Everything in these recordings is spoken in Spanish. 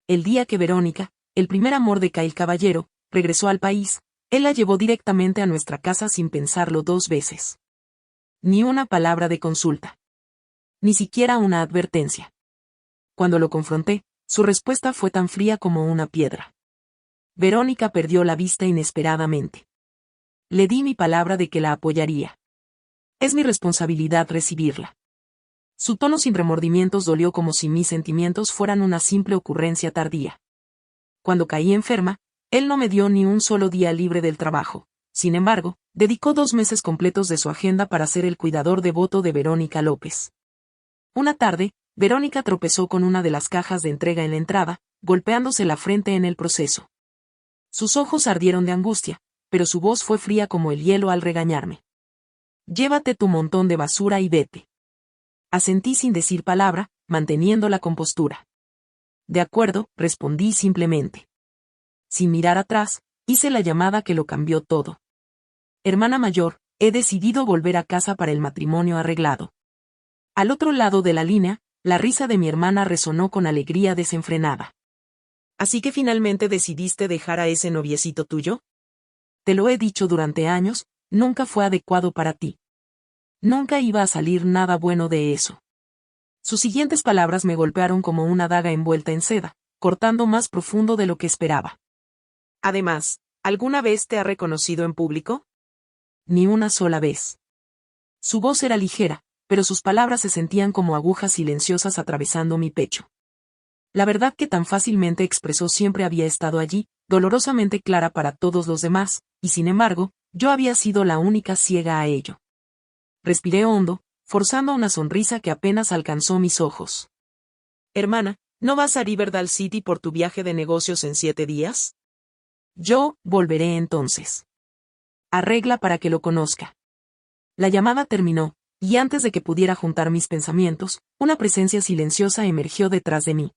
el día que Verónica, el primer amor de Kyle Caballero, regresó al país, él la llevó directamente a nuestra casa sin pensarlo 2 veces. Ni una palabra de consulta. Ni siquiera una advertencia. Cuando lo confronté, su respuesta fue tan fría como una piedra. Verónica perdió la vista inesperadamente. Le di mi palabra de que la apoyaría. Es mi responsabilidad recibirla. Su tono sin remordimientos dolió como si mis sentimientos fueran una simple ocurrencia tardía. Cuando caí enferma, él no me dio ni un solo día libre del trabajo. Sin embargo, dedicó 2 meses completos de su agenda para ser el cuidador devoto de Verónica López. Una tarde, Verónica tropezó con una de las cajas de entrega en la entrada, golpeándose la frente en el proceso. Sus ojos ardieron de angustia, pero su voz fue fría como el hielo al regañarme. Llévate tu montón de basura y vete. Asentí sin decir palabra, manteniendo la compostura. De acuerdo, respondí simplemente. Sin mirar atrás, hice la llamada que lo cambió todo. Hermana mayor, he decidido volver a casa para el matrimonio arreglado. Al otro lado de la línea, la risa de mi hermana resonó con alegría desenfrenada. ¿Así que finalmente decidiste dejar a ese noviecito tuyo? Te lo he dicho durante años, nunca fue adecuado para ti. Nunca iba a salir nada bueno de eso. Sus siguientes palabras me golpearon como una daga envuelta en seda, cortando más profundo de lo que esperaba. Además, ¿alguna vez te ha reconocido en público? Ni una sola vez. Su voz era ligera, pero sus palabras se sentían como agujas silenciosas atravesando mi pecho. La verdad que tan fácilmente expresó siempre había estado allí, dolorosamente clara para todos los demás, y sin embargo, yo había sido la única ciega a ello. Respiré hondo, forzando una sonrisa que apenas alcanzó mis ojos. Hermana, ¿no vas a Riverdale City por tu viaje de negocios en 7 días? Yo volveré entonces. Arregla para que lo conozca. La llamada terminó, y antes de que pudiera juntar mis pensamientos, una presencia silenciosa emergió detrás de mí.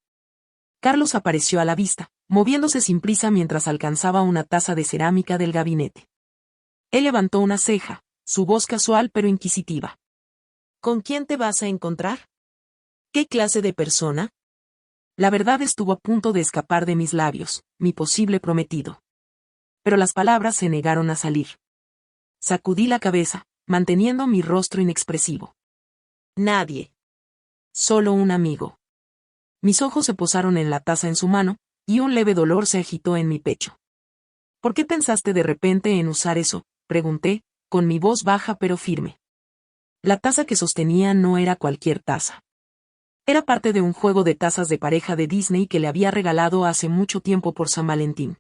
Carlos apareció a la vista, moviéndose sin prisa mientras alcanzaba una taza de cerámica del gabinete. Él levantó una ceja, su voz casual pero inquisitiva. ¿Con quién te vas a encontrar? ¿Qué clase de persona? La verdad estuvo a punto de escapar de mis labios, mi posible prometido. Pero las palabras se negaron a salir. Sacudí la cabeza, manteniendo mi rostro inexpresivo. Nadie. Solo un amigo. Mis ojos se posaron en la taza en su mano, y un leve dolor se agitó en mi pecho. ¿Por qué pensaste de repente en usar eso?, pregunté, con mi voz baja pero firme. La taza que sostenía no era cualquier taza. Era parte de un juego de tazas de pareja de Disney que le había regalado hace mucho tiempo por San Valentín.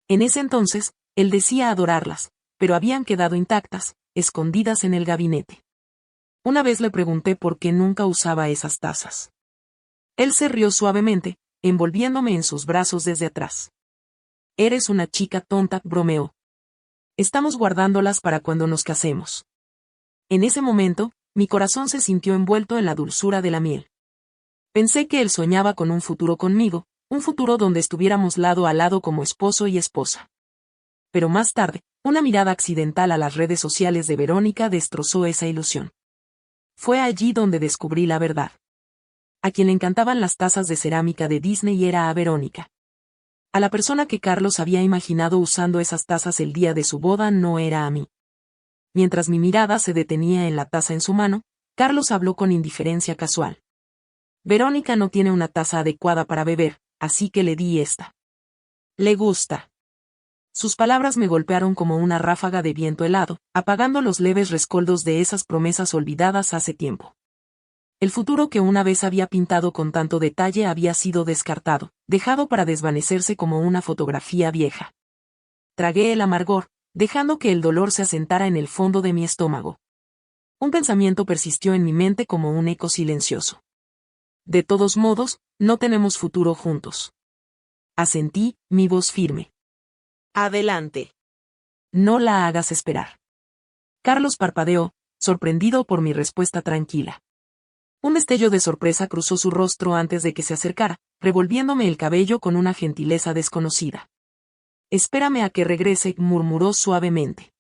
En ese entonces, él decía adorarlas, pero habían quedado intactas, escondidas en el gabinete. Una vez le pregunté por qué nunca usaba esas tazas. Él se rió suavemente, envolviéndome en sus brazos desde atrás. Eres una chica tonta, bromeó. Estamos guardándolas para cuando nos casemos. En ese momento, mi corazón se sintió envuelto en la dulzura de la miel. Pensé que él soñaba con un futuro conmigo, un futuro donde estuviéramos lado a lado como esposo y esposa. Pero más tarde, una mirada accidental a las redes sociales de Verónica destrozó esa ilusión. Fue allí donde descubrí la verdad. A quien le encantaban las tazas de cerámica de Disney era a Verónica. A la persona que Carlos había imaginado usando esas tazas el día de su boda no era a mí. Mientras mi mirada se detenía en la taza en su mano, Carlos habló con indiferencia casual. Verónica no tiene una taza adecuada para beber, así que le di esta. Le gusta. Sus palabras me golpearon como una ráfaga de viento helado, apagando los leves rescoldos de esas promesas olvidadas hace tiempo. El futuro que una vez había pintado con tanto detalle había sido descartado, dejado para desvanecerse como una fotografía vieja. Tragué el amargor, dejando que el dolor se asentara en el fondo de mi estómago. Un pensamiento persistió en mi mente como un eco silencioso. De todos modos, no tenemos futuro juntos. Asentí, mi voz firme. Adelante. No la hagas esperar. Carlos parpadeó, sorprendido por mi respuesta tranquila. Un destello de sorpresa cruzó su rostro antes de que se acercara, revolviéndome el cabello con una gentileza desconocida. Espérame a que regrese, murmuró suavemente.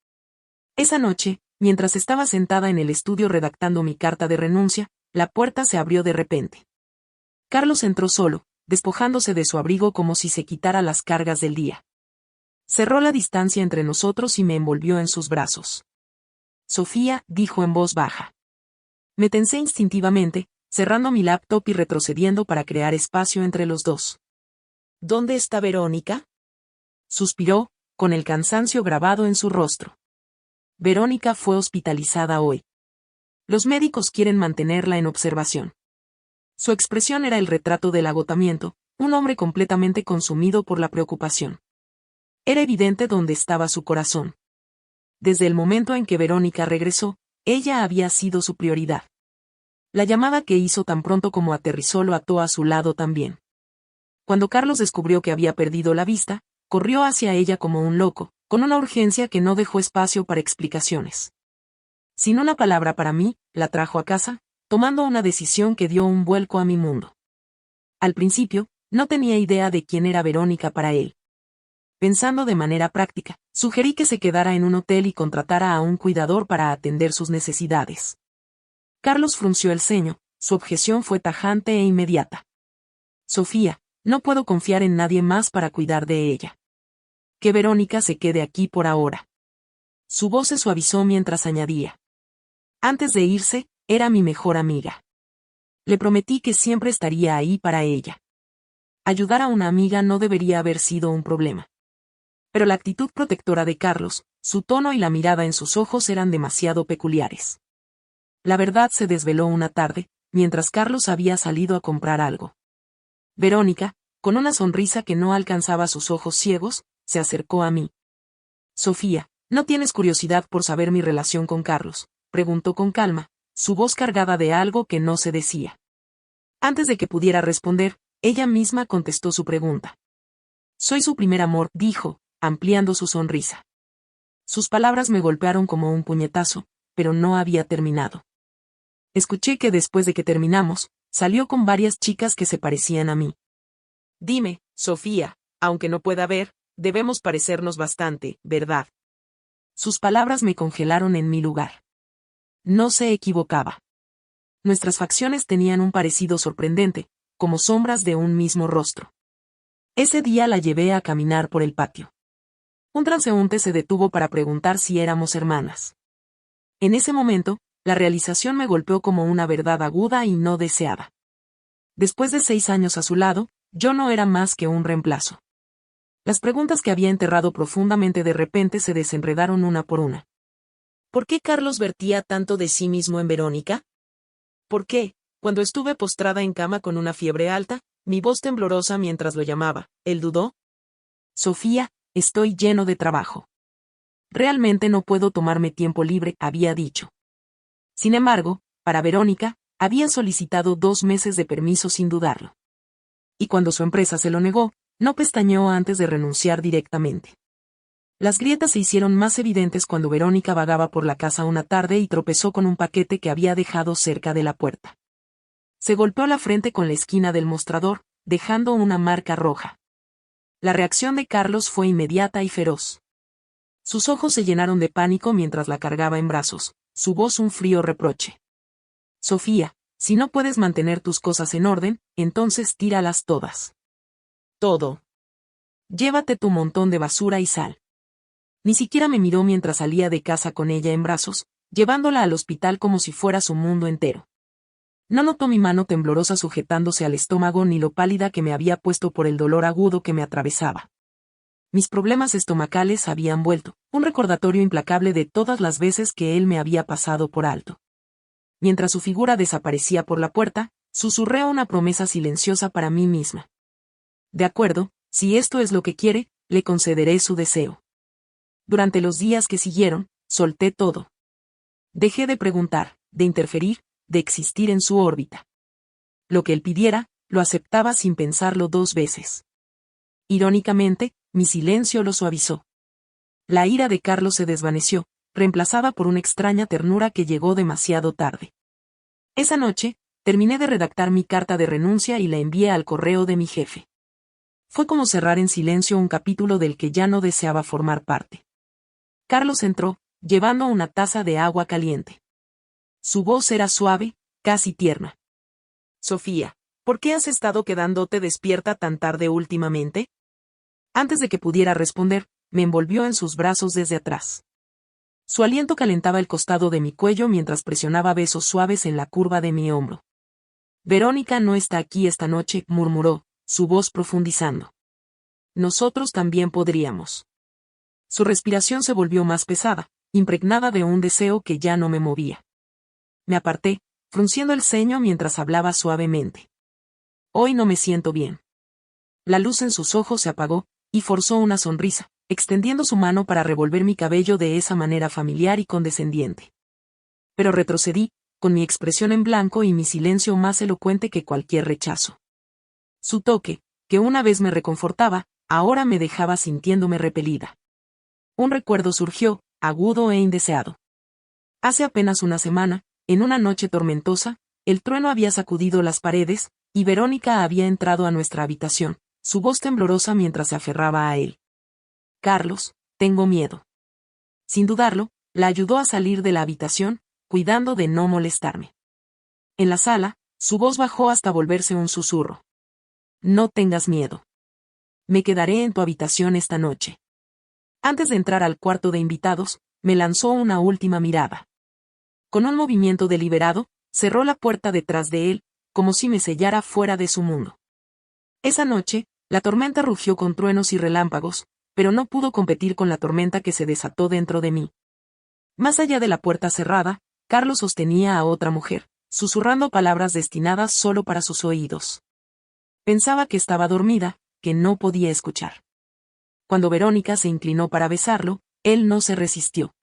Esa noche, mientras estaba sentada en el estudio redactando mi carta de renuncia, la puerta se abrió de repente. Carlos entró solo, despojándose de su abrigo como si se quitara las cargas del día. Cerró la distancia entre nosotros y me envolvió en sus brazos. Sofía, dijo en voz baja. Me tensé instintivamente, cerrando mi laptop y retrocediendo para crear espacio entre los dos. ¿Dónde está Verónica? Suspiró, con el cansancio grabado en su rostro. Verónica fue hospitalizada hoy. Los médicos quieren mantenerla en observación. Su expresión era el retrato del agotamiento, un hombre completamente consumido por la preocupación. Era evidente dónde estaba su corazón. Desde el momento en que Verónica regresó, ella había sido su prioridad. La llamada que hizo tan pronto como aterrizó lo ató a su lado también. Cuando Carlos descubrió que había perdido la vista, corrió hacia ella como un loco, con una urgencia que no dejó espacio para explicaciones. Sin una palabra para mí, la trajo a casa, tomando una decisión que dio un vuelco a mi mundo. Al principio, no tenía idea de quién era Verónica para él. Pensando de manera práctica, sugerí que se quedara en un hotel y contratara a un cuidador para atender sus necesidades. Carlos frunció el ceño, su objeción fue tajante e inmediata. Sofía, no puedo confiar en nadie más para cuidar de ella. Que Verónica se quede aquí por ahora. Su voz se suavizó mientras añadía. Antes de irse, era mi mejor amiga. Le prometí que siempre estaría ahí para ella. Ayudar a una amiga no debería haber sido un problema. Pero la actitud protectora de Carlos, su tono y la mirada en sus ojos eran demasiado peculiares. La verdad se desveló una tarde, mientras Carlos había salido a comprar algo. Verónica, con una sonrisa que no alcanzaba sus ojos ciegos, se acercó a mí. Sofía, ¿no tienes curiosidad por saber mi relación con Carlos?, preguntó con calma, su voz cargada de algo que no se decía. Antes de que pudiera responder, ella misma contestó su pregunta. Soy su primer amor, dijo, ampliando su sonrisa. Sus palabras me golpearon como un puñetazo, pero no había terminado. Escuché que después de que terminamos, salió con varias chicas que se parecían a mí. Dime, Sofía, aunque no pueda ver, debemos parecernos bastante, ¿verdad? Sus palabras me congelaron en mi lugar. No se equivocaba. Nuestras facciones tenían un parecido sorprendente, como sombras de un mismo rostro. Ese día la llevé a caminar por el patio. Un transeúnte se detuvo para preguntar si éramos hermanas. En ese momento, la realización me golpeó como una verdad aguda y no deseada. Después de 6 años a su lado, yo no era más que un reemplazo. Las preguntas que había enterrado profundamente de repente se desenredaron una por una. ¿Por qué Carlos vertía tanto de sí mismo en Verónica? ¿Por qué, cuando estuve postrada en cama con una fiebre alta, mi voz temblorosa mientras lo llamaba, él dudó? Sofía, estoy lleno de trabajo. Realmente no puedo tomarme tiempo libre, había dicho. Sin embargo, para Verónica, había solicitado 2 meses de permiso sin dudarlo. Y cuando su empresa se lo negó, no pestañeó antes de renunciar directamente. Las grietas se hicieron más evidentes cuando Verónica vagaba por la casa una tarde y tropezó con un paquete que había dejado cerca de la puerta. Se golpeó la frente con la esquina del mostrador, dejando una marca roja. La reacción de Carlos fue inmediata y feroz. Sus ojos se llenaron de pánico mientras la cargaba en brazos, su voz un frío reproche. Sofía, si no puedes mantener tus cosas en orden, entonces tíralas todas. Todo. Llévate tu montón de basura y sal. Ni siquiera me miró mientras salía de casa con ella en brazos, llevándola al hospital como si fuera su mundo entero. No notó mi mano temblorosa sujetándose al estómago ni lo pálida que me había puesto por el dolor agudo que me atravesaba. Mis problemas estomacales habían vuelto, un recordatorio implacable de todas las veces que él me había pasado por alto. Mientras su figura desaparecía por la puerta, susurré una promesa silenciosa para mí misma. De acuerdo, si esto es lo que quiere, le concederé su deseo. Durante los días que siguieron, solté todo. Dejé de preguntar, de interferir, de existir en su órbita. Lo que él pidiera, lo aceptaba sin pensarlo 2 veces. Irónicamente, mi silencio lo suavizó. La ira de Carlos se desvaneció, reemplazada por una extraña ternura que llegó demasiado tarde. Esa noche, terminé de redactar mi carta de renuncia y la envié al correo de mi jefe. Fue como cerrar en silencio un capítulo del que ya no deseaba formar parte. Carlos entró, llevando una taza de agua caliente. Su voz era suave, casi tierna. Sofía, ¿Por qué has estado quedándote despierta tan tarde últimamente? Antes de que pudiera responder, me envolvió en sus brazos desde atrás. Su aliento calentaba el costado de mi cuello mientras presionaba besos suaves en la curva de mi hombro. Verónica no está aquí esta noche, murmuró, su voz profundizando. Nosotros también podríamos. Su respiración se volvió más pesada, impregnada de un deseo que ya no me movía. Me aparté, frunciendo el ceño mientras hablaba suavemente. Hoy no me siento bien. La luz en sus ojos se apagó, y forzó una sonrisa, extendiendo su mano para revolver mi cabello de esa manera familiar y condescendiente. Pero retrocedí, con mi expresión en blanco y mi silencio más elocuente que cualquier rechazo. Su toque, que una vez me reconfortaba, ahora me dejaba sintiéndome repelida. Un recuerdo surgió, agudo e indeseado. Hace apenas una semana, en una noche tormentosa, el trueno había sacudido las paredes, y Verónica había entrado a nuestra habitación, su voz temblorosa mientras se aferraba a él. Carlos, tengo miedo. Sin dudarlo, la ayudó a salir de la habitación, cuidando de no molestarme. En la sala, su voz bajó hasta volverse un susurro. No tengas miedo. Me quedaré en tu habitación esta noche. Antes de entrar al cuarto de invitados, me lanzó una última mirada. Con un movimiento deliberado, cerró la puerta detrás de él, como si me sellara fuera de su mundo. Esa noche, la tormenta rugió con truenos y relámpagos, pero no pudo competir con la tormenta que se desató dentro de mí. Más allá de la puerta cerrada, Carlos sostenía a otra mujer, susurrando palabras destinadas solo para sus oídos. Pensaba que estaba dormida, que no podía escuchar. Cuando Verónica se inclinó para besarlo, él no se resistió.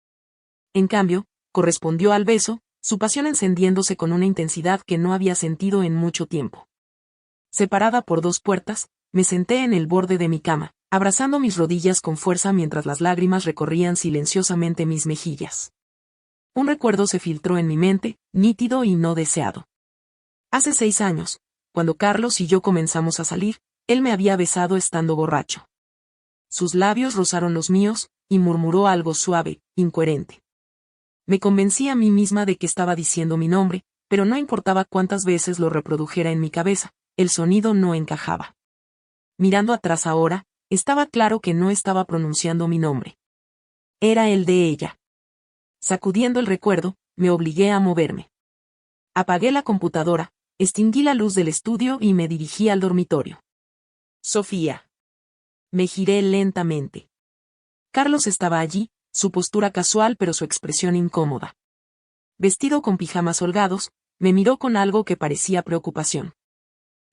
En cambio, correspondió al beso, su pasión encendiéndose con una intensidad que no había sentido en mucho tiempo. Separada por dos puertas, me senté en el borde de mi cama, abrazando mis rodillas con fuerza mientras las lágrimas recorrían silenciosamente mis mejillas. Un recuerdo se filtró en mi mente, nítido y no deseado. Hace 6 años, cuando Carlos y yo comenzamos a salir, él me había besado estando borracho. Sus labios rozaron los míos, y murmuró algo suave, incoherente. Me convencí a mí misma de que estaba diciendo mi nombre, pero no importaba cuántas veces lo reprodujera en mi cabeza, el sonido no encajaba. Mirando atrás ahora, estaba claro que no estaba pronunciando mi nombre. Era el de ella. Sacudiendo el recuerdo, me obligué a moverme. Apagué la computadora, extinguí la luz del estudio y me dirigí al dormitorio. Sofía. Me giré lentamente. Carlos estaba allí, su postura casual pero su expresión incómoda. Vestido con pijamas holgados, me miró con algo que parecía preocupación.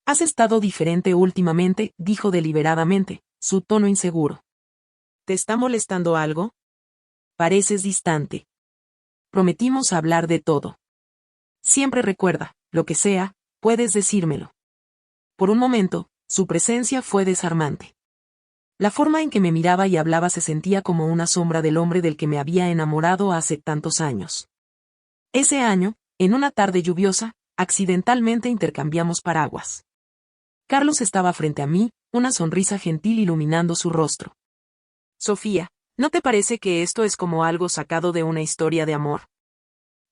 Has estado diferente últimamente, dijo deliberadamente, su tono inseguro. ¿Te está molestando algo? Pareces distante. Prometimos hablar de todo. Siempre recuerda, lo que sea, puedes decírmelo. Por un momento, su presencia fue desarmante. La forma en que me miraba y hablaba se sentía como una sombra del hombre del que me había enamorado hace tantos años. Ese año, en una tarde lluviosa, accidentalmente intercambiamos paraguas. Carlos estaba frente a mí, una sonrisa gentil iluminando su rostro. Sofía, ¿no te parece que esto es como algo sacado de una historia de amor?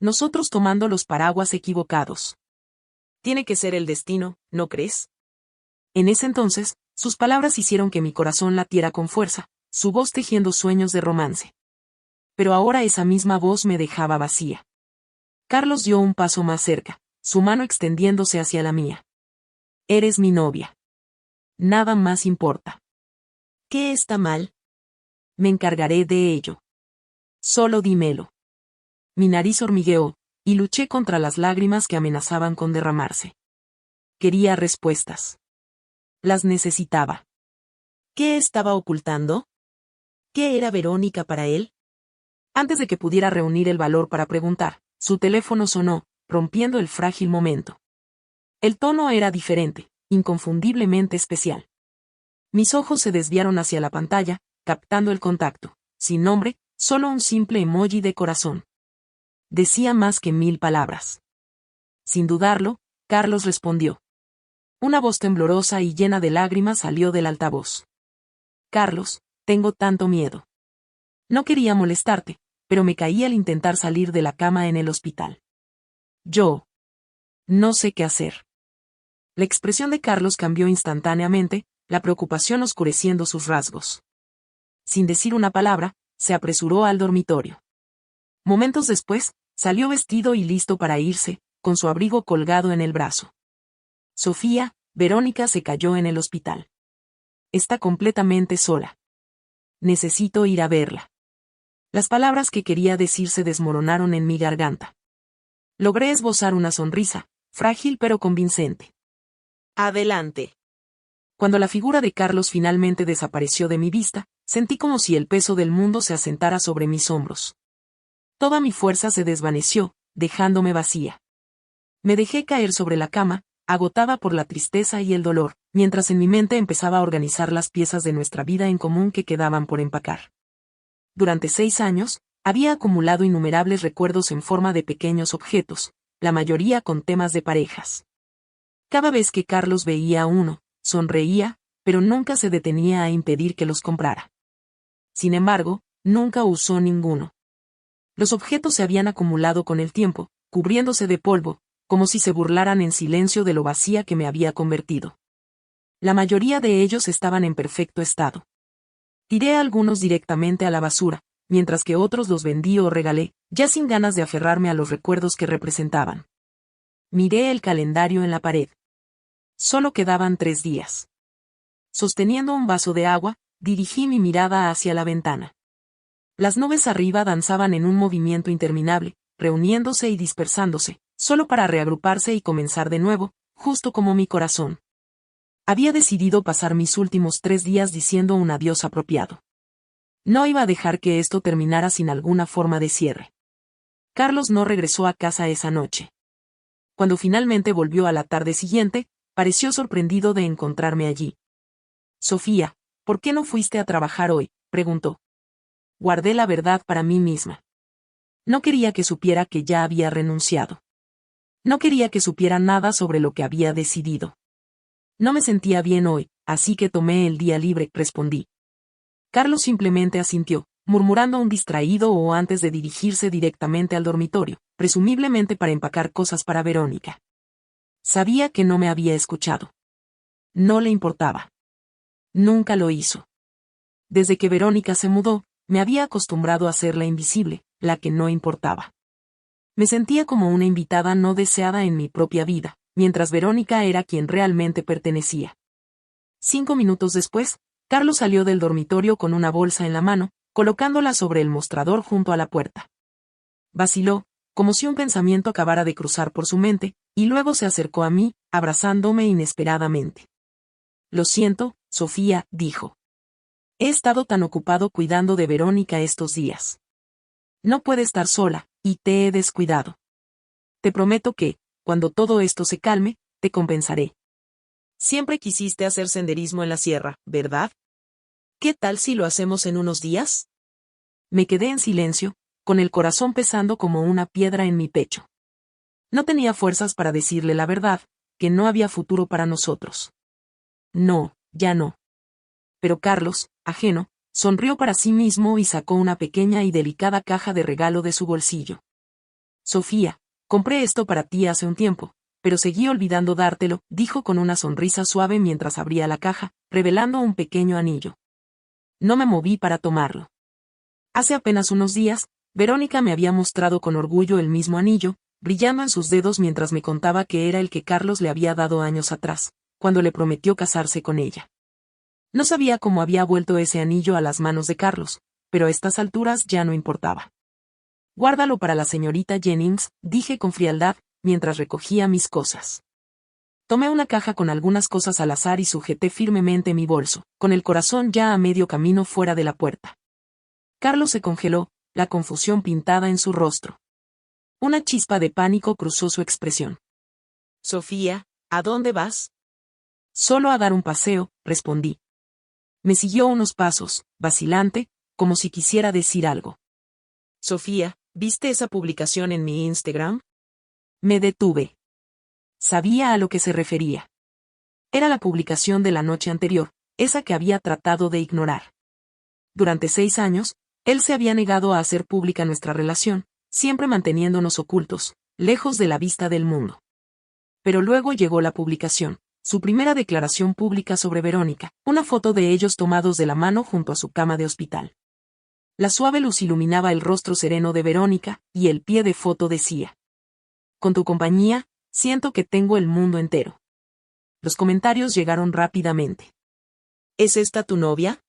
Nosotros tomando los paraguas equivocados. Tiene que ser el destino, ¿no crees? En ese entonces, sus palabras hicieron que mi corazón latiera con fuerza, su voz tejiendo sueños de romance. Pero ahora esa misma voz me dejaba vacía. Carlos dio un paso más cerca, su mano extendiéndose hacia la mía. Eres mi novia. Nada más importa. ¿Qué está mal? Me encargaré de ello. Solo dímelo. Mi nariz hormigueó, y luché contra las lágrimas que amenazaban con derramarse. Quería respuestas. Las necesitaba. ¿Qué estaba ocultando? ¿Qué era Verónica para él? Antes de que pudiera reunir el valor para preguntar, su teléfono sonó, rompiendo el frágil momento. El tono era diferente, inconfundiblemente especial. Mis ojos se desviaron hacia la pantalla, captando el contacto, sin nombre, solo un simple emoji de corazón. Decía más que 1000 palabras. Sin dudarlo, Carlos respondió. Una voz temblorosa y llena de lágrimas salió del altavoz. Carlos, tengo tanto miedo. No quería molestarte, pero me caí al intentar salir de la cama en el hospital. Yo. No sé qué hacer. La expresión de Carlos cambió instantáneamente, la preocupación oscureciendo sus rasgos. Sin decir una palabra, se apresuró al dormitorio. Momentos después, salió vestido y listo para irse, con su abrigo colgado en el brazo. Sofía, Verónica se cayó en el hospital. Está completamente sola. Necesito ir a verla. Las palabras que quería decir se desmoronaron en mi garganta. Logré esbozar una sonrisa, frágil pero convincente. Adelante. Cuando la figura de Carlos finalmente desapareció de mi vista, sentí como si el peso del mundo se asentara sobre mis hombros. Toda mi fuerza se desvaneció, dejándome vacía. Me dejé caer sobre la cama, agotada por la tristeza y el dolor, mientras en mi mente empezaba a organizar las piezas de nuestra vida en común que quedaban por empacar. Durante 6 años, había acumulado innumerables recuerdos en forma de pequeños objetos, la mayoría con temas de parejas. Cada vez que Carlos veía uno, sonreía, pero nunca se detenía a impedir que los comprara. Sin embargo, nunca usó ninguno. Los objetos se habían acumulado con el tiempo, cubriéndose de polvo, como si se burlaran en silencio de lo vacía que me había convertido. La mayoría de ellos estaban en perfecto estado. Tiré algunos directamente a la basura, mientras que otros los vendí o regalé, ya sin ganas de aferrarme a los recuerdos que representaban. Miré el calendario en la pared. Solo quedaban 3 días. Sosteniendo un vaso de agua, dirigí mi mirada hacia la ventana. Las nubes arriba danzaban en un movimiento interminable, reuniéndose y dispersándose, solo para reagruparse y comenzar de nuevo, justo como mi corazón. Había decidido pasar mis últimos 3 días diciendo un adiós apropiado. No iba a dejar que esto terminara sin alguna forma de cierre. Carlos no regresó a casa esa noche. Cuando finalmente volvió a la tarde siguiente, pareció sorprendido de encontrarme allí. Sofía, ¿por qué no fuiste a trabajar hoy?, preguntó. Guardé la verdad para mí misma. No quería que supiera que ya había renunciado. No quería que supiera nada sobre lo que había decidido. No me sentía bien hoy, así que tomé el día libre, respondí. Carlos simplemente asintió, murmurando un distraído o antes de dirigirse directamente al dormitorio, presumiblemente para empacar cosas para Verónica. Sabía que no me había escuchado. No le importaba. Nunca lo hizo. Desde que Verónica se mudó, me había acostumbrado a ser la invisible, la que no importaba. Me sentía como una invitada no deseada en mi propia vida, mientras Verónica era quien realmente pertenecía. 5 minutos después, Carlos salió del dormitorio con una bolsa en la mano, colocándola sobre el mostrador junto a la puerta. Vaciló, como si un pensamiento acabara de cruzar por su mente, y luego se acercó a mí, abrazándome inesperadamente. Lo siento, Sofía, dijo. He estado tan ocupado cuidando de Verónica estos días. No puede estar sola, y te he descuidado. Te prometo que, cuando todo esto se calme, te compensaré. Siempre quisiste hacer senderismo en la sierra, ¿verdad? ¿Qué tal si lo hacemos en unos días? Me quedé en silencio, con el corazón pesando como una piedra en mi pecho. No tenía fuerzas para decirle la verdad, que no había futuro para nosotros. No, ya no. Pero Carlos, ajeno, sonrió para sí mismo y sacó una pequeña y delicada caja de regalo de su bolsillo. Sofía, compré esto para ti hace un tiempo, pero seguí olvidando dártelo, dijo con una sonrisa suave mientras abría la caja, revelando un pequeño anillo. No me moví para tomarlo. Hace apenas unos días, Verónica me había mostrado con orgullo el mismo anillo, brillando en sus dedos mientras me contaba que era el que Carlos le había dado años atrás, cuando le prometió casarse con ella. No sabía cómo había vuelto ese anillo a las manos de Carlos, pero a estas alturas ya no importaba. Guárdalo para la señorita Jennings, dije con frialdad, mientras recogía mis cosas. Tomé una caja con algunas cosas al azar y sujeté firmemente mi bolso, con el corazón ya a medio camino fuera de la puerta. Carlos se congeló, la confusión pintada en su rostro. Una chispa de pánico cruzó su expresión. Sofía, ¿a dónde vas? Solo a dar un paseo, respondí. Me siguió unos pasos, vacilante, como si quisiera decir algo. Sofía, ¿viste esa publicación en mi Instagram? Me detuve. Sabía a lo que se refería. Era la publicación de la noche anterior, esa que había tratado de ignorar. Durante 6 años, él se había negado a hacer pública nuestra relación, siempre manteniéndonos ocultos, lejos de la vista del mundo. Pero luego llegó la publicación, Su primera declaración pública sobre Verónica, una foto de ellos tomados de la mano junto a su cama de hospital. La suave luz iluminaba el rostro sereno de Verónica, y el pie de foto decía: con tu compañía, siento que tengo el mundo entero. Los comentarios llegaron rápidamente. ¿Es esta tu novia?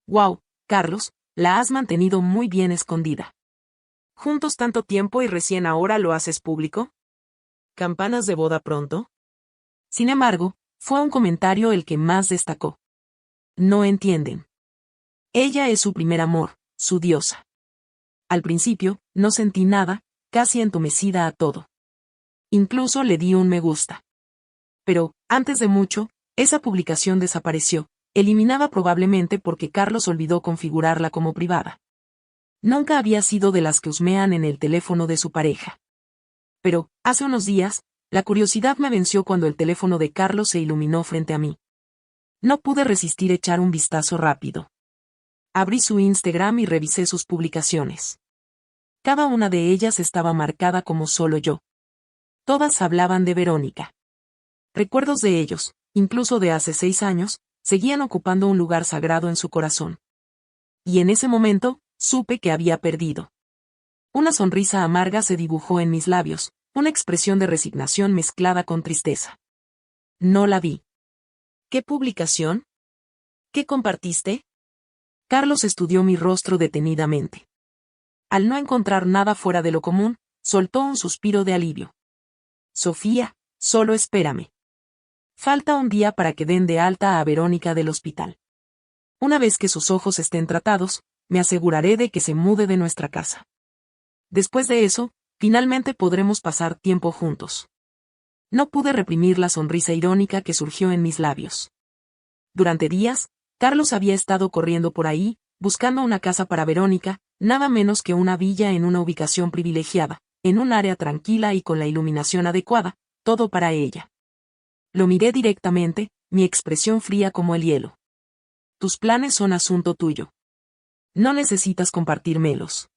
Wow, Carlos, la has mantenido muy bien escondida. ¿Juntos tanto tiempo y recién ahora lo haces público? ¿Campanas de boda pronto? Sin embargo, fue un comentario el que más destacó. No entienden. Ella es su primer amor, su diosa. Al principio, no sentí nada, casi entumecida a todo. Incluso le di un me gusta. Pero, antes de mucho, esa publicación desapareció, eliminada probablemente porque Carlos olvidó configurarla como privada. Nunca había sido de las que husmean en el teléfono de su pareja. Pero, hace unos días, la curiosidad me venció cuando el teléfono de Carlos se iluminó frente a mí. No pude resistir echar un vistazo rápido. Abrí su Instagram y revisé sus publicaciones. Cada una de ellas estaba marcada como solo yo. Todas hablaban de Verónica. Recuerdos de ellos, incluso de hace 6 años, seguían ocupando un lugar sagrado en su corazón. Y en ese momento, supe que había perdido. Una sonrisa amarga se dibujó en mis labios, una expresión de resignación mezclada con tristeza. No la vi. ¿Qué publicación? ¿Qué compartiste? Carlos estudió mi rostro detenidamente. Al no encontrar nada fuera de lo común, soltó un suspiro de alivio. Sofía, solo espérame. Falta un día para que den de alta a Verónica del hospital. Una vez que sus ojos estén tratados, me aseguraré de que se mude de nuestra casa. Después de eso, finalmente podremos pasar tiempo juntos. No pude reprimir la sonrisa irónica que surgió en mis labios. Durante días, Carlos había estado corriendo por ahí, buscando una casa para Verónica, nada menos que una villa en una ubicación privilegiada, en un área tranquila y con la iluminación adecuada, todo para ella. Lo miré directamente, mi expresión fría como el hielo. Tus planes son asunto tuyo. No necesitas compartírmelos.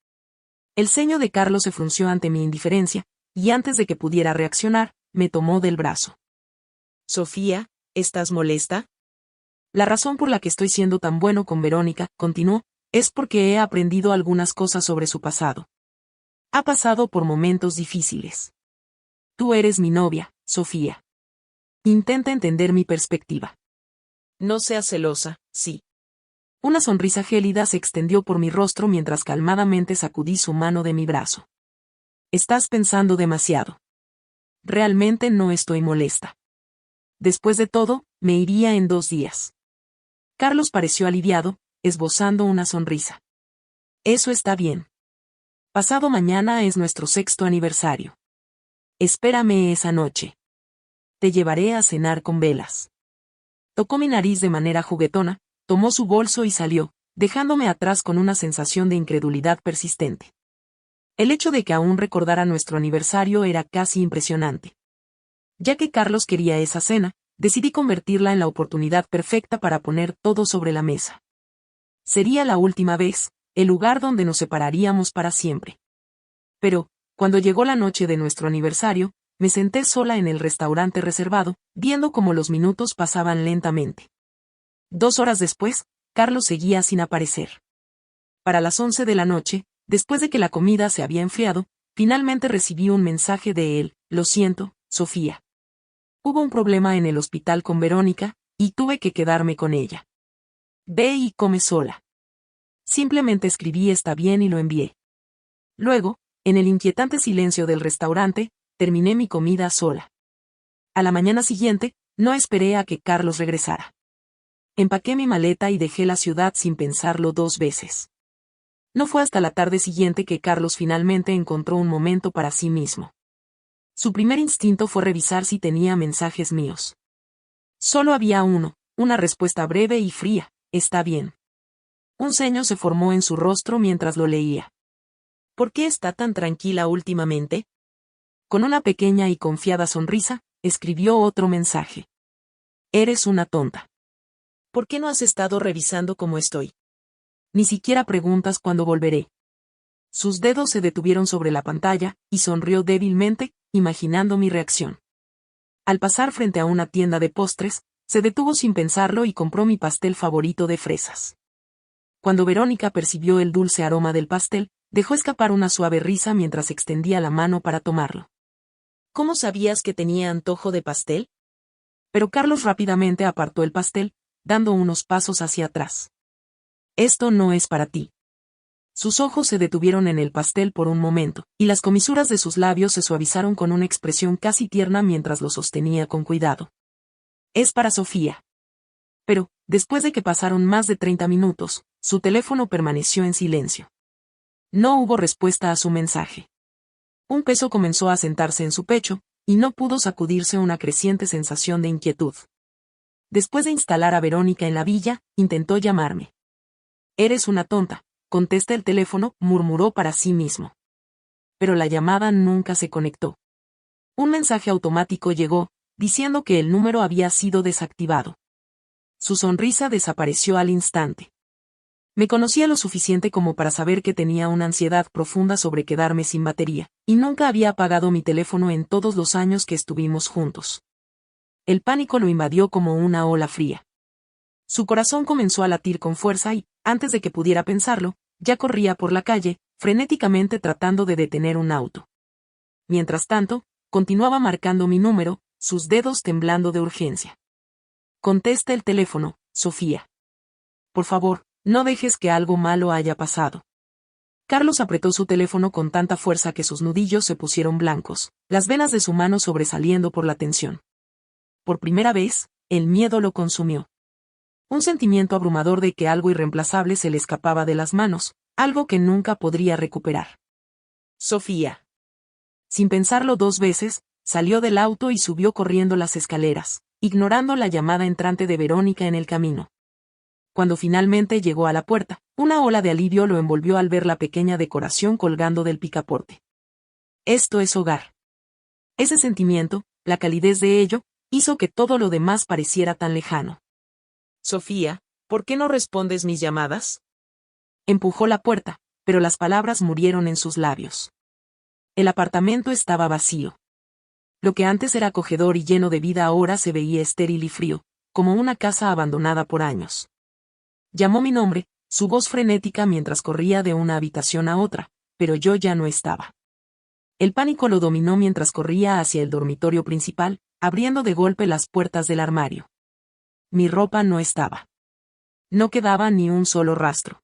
El ceño de Carlos se frunció ante mi indiferencia, y antes de que pudiera reaccionar, me tomó del brazo. Sofía, ¿estás molesta? La razón por la que estoy siendo tan bueno con Verónica, continuó, es porque he aprendido algunas cosas sobre su pasado. Ha pasado por momentos difíciles. Tú eres mi novia, Sofía. Intenta entender mi perspectiva. No seas celosa, sí. Una sonrisa gélida se extendió por mi rostro mientras calmadamente sacudí su mano de mi brazo. Estás pensando demasiado. Realmente no estoy molesta. Después de todo, me iría en 2 días. Carlos pareció aliviado, esbozando una sonrisa. Eso está bien. Pasado mañana es nuestro 6º aniversario. Espérame esa noche. Te llevaré a cenar con velas. Tocó mi nariz de manera juguetona, tomó su bolso y salió, dejándome atrás con una sensación de incredulidad persistente. El hecho de que aún recordara nuestro aniversario era casi impresionante. Ya que Carlos quería esa cena, decidí convertirla en la oportunidad perfecta para poner todo sobre la mesa. Sería la última vez, el lugar donde nos separaríamos para siempre. Pero, cuando llegó la noche de nuestro aniversario, me senté sola en el restaurante reservado, viendo cómo los minutos pasaban lentamente. 2 horas después, Carlos seguía sin aparecer. Para las 11 de la noche, después de que la comida se había enfriado, finalmente recibí un mensaje de él: lo siento, Sofía. Hubo un problema en el hospital con Verónica, y tuve que quedarme con ella. Ve y come sola. Simplemente escribí está bien y lo envié. Luego, en el inquietante silencio del restaurante, terminé mi comida sola. A la mañana siguiente, no esperé a que Carlos regresara. Empaqué mi maleta y dejé la ciudad sin pensarlo 2 veces. No fue hasta la tarde siguiente que Carlos finalmente encontró un momento para sí mismo. Su primer instinto fue revisar si tenía mensajes míos. Solo había uno, una respuesta breve y fría: está bien. Un ceño se formó en su rostro mientras lo leía. ¿Por qué está tan tranquila últimamente? Con una pequeña y confiada sonrisa, escribió otro mensaje. Eres una tonta. ¿Por qué no has estado revisando cómo estoy? Ni siquiera preguntas cuándo volveré. Sus dedos se detuvieron sobre la pantalla, y sonrió débilmente, imaginando mi reacción. Al pasar frente a una tienda de postres, se detuvo sin pensarlo y compró mi pastel favorito de fresas. Cuando Verónica percibió el dulce aroma del pastel, dejó escapar una suave risa mientras extendía la mano para tomarlo. ¿Cómo sabías que tenía antojo de pastel? Pero Carlos rápidamente apartó el pastel, dando unos pasos hacia atrás. Esto no es para ti. Sus ojos se detuvieron en el pastel por un momento, y las comisuras de sus labios se suavizaron con una expresión casi tierna mientras lo sostenía con cuidado. Es para Sofía. Pero, después de que pasaron más de 30 minutos, su teléfono permaneció en silencio. No hubo respuesta a su mensaje. Un peso comenzó a sentarse en su pecho, y no pudo sacudirse una creciente sensación de inquietud. Después de instalar a Verónica en la villa, intentó llamarme. Eres una tonta, contesta el teléfono, murmuró para sí mismo. Pero la llamada nunca se conectó. Un mensaje automático llegó, diciendo que el número había sido desactivado. Su sonrisa desapareció al instante. Me conocía lo suficiente como para saber que tenía una ansiedad profunda sobre quedarme sin batería, y nunca había apagado mi teléfono en todos los años que estuvimos juntos. El pánico lo invadió como una ola fría. Su corazón comenzó a latir con fuerza y, antes de que pudiera pensarlo, ya corría por la calle, frenéticamente tratando de detener un auto. Mientras tanto, continuaba marcando mi número, sus dedos temblando de urgencia. Contesta el teléfono, Sofía. Por favor, no dejes que algo malo haya pasado. Carlos apretó su teléfono con tanta fuerza que sus nudillos se pusieron blancos, las venas de su mano sobresaliendo por la tensión. Por primera vez, el miedo lo consumió. Un sentimiento abrumador de que algo irreemplazable se le escapaba de las manos, algo que nunca podría recuperar. Sofía. Sin pensarlo 2 veces, salió del auto y subió corriendo las escaleras, ignorando la llamada entrante de Verónica en el camino. Cuando finalmente llegó a la puerta, una ola de alivio lo envolvió al ver la pequeña decoración colgando del picaporte. Esto es hogar. Ese sentimiento, la calidez de ello, hizo que todo lo demás pareciera tan lejano. Sofía, ¿por qué no respondes mis llamadas? Empujó la puerta, pero las palabras murieron en sus labios. El apartamento estaba vacío. Lo que antes era acogedor y lleno de vida ahora se veía estéril y frío, como una casa abandonada por años. Llamó mi nombre, su voz frenética mientras corría de una habitación a otra, pero yo ya no estaba. El pánico lo dominó mientras corría hacia el dormitorio principal, abriendo de golpe las puertas del armario. Mi ropa no estaba. No quedaba ni un solo rastro.